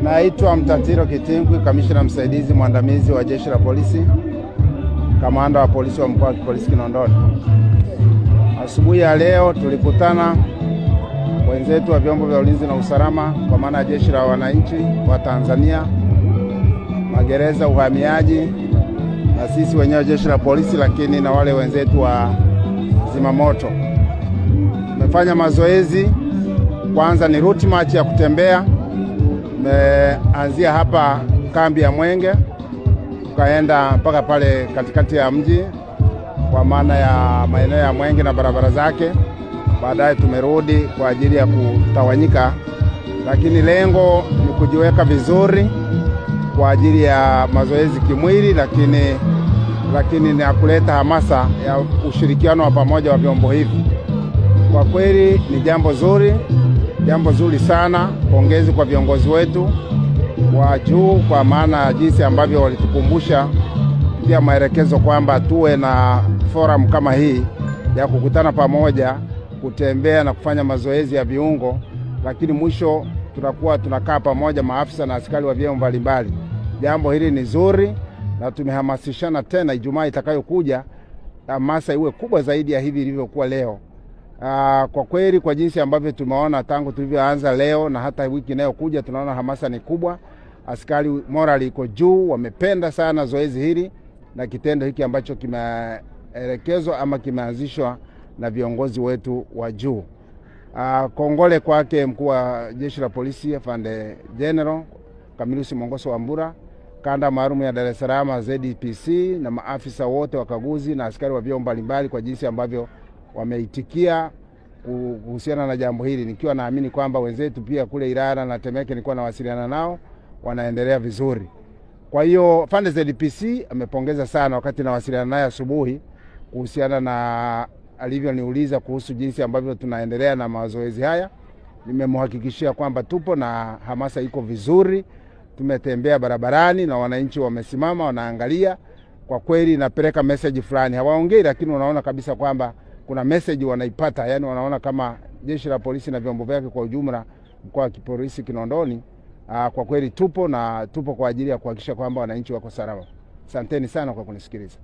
Naitwa Mtatiro Kitingwi, kamishna msaidizi mwandamizi wa Jeshi la Polisi, kamanda wa polisi wa mkoa wa polisi Kinondoni. Asubuhi ya leo tulikutana wenzetu wa vyombo vya ulinzi na usalama, kwa maana ya Jeshi la Wananchi wa Tanzania, magereza, uhamiaji, na sisi wenyewe Jeshi la Polisi, lakini na wale wenzetu wa zimamoto. Tumefanya mazoezi. Kwanza ni route march ya kutembea. Tumeanzia hapa kambi ya Mwenge, tukaenda mpaka pale katikati ya mji, kwa maana ya maeneo ya Mwenge na barabara zake. Baadaye tumerudi kwa ajili ya kutawanyika, lakini lengo ni kujiweka vizuri kwa ajili ya mazoezi kimwili, lakini ni kuleta hamasa ya ushirikiano wa pamoja wa vyombo hivi. Kwa kweli ni jambo zuri sana. Pongezi kwa viongozi wetu wa juu, kwa maana jinsi ambavyo walitukumbusha pia maelekezo kwamba tuwe na forum kama hii ya kukutana pamoja, kutembea na kufanya mazoezi ya viungo, lakini mwisho tunakaa pamoja maafisa na askari wa vyombo mbalimbali. Jambo hili ni zuri na tumehamasishana tena Ijumaa itakayokuja hamasa iwe kubwa zaidi ya hivi ilivyokuwa leo. Kwa kweli kwa jinsi ambavyo tumeona tangu tulivyoanza leo na hata wiki inayokuja, tunaona hamasa ni kubwa. Askari morali iko juu, wamependa sana zoezi hili na kitendo hiki ambacho kimeelekezwa ama kimeanzishwa na viongozi wetu wa juu. Kongole kwake mkuu wa Jeshi la Polisi Afande General Camillus Mongoso Wambura, kanda maalum ya Dar es Salaam ZDPC, na maafisa wote wakaguzi na askari wa vyombo mbalimbali kwa jinsi ambavyo wameitikia kuhusiana na jambo hili. Nikiwa naamini kwamba wenzetu pia kule Ilala na Temeke nilikuwa nawasiliana nao, wanaendelea vizuri. Kwa hiyo Afande ZDPC amepongeza sana wakati nawasiliana naye asubuhi kuhusiana na alivyoniuliza kuhusu jinsi ambavyo tunaendelea na mazoezi haya. Nimemhakikishia kwamba tupo na hamasa iko vizuri. Tumetembea barabarani na wananchi wamesimama wanaangalia. Kwa kweli inapeleka message fulani. Hawaongei, lakini unaona kabisa kwamba kuna message wanaipata, yani wanaona kama Jeshi la Polisi na vyombo vyake kwa ujumla, mkoa wa polisi Kinondoni, kwa kweli tupo kwa ajili ya kuhakikisha kwamba wananchi wako salama. Asanteni sana kwa kunisikiliza.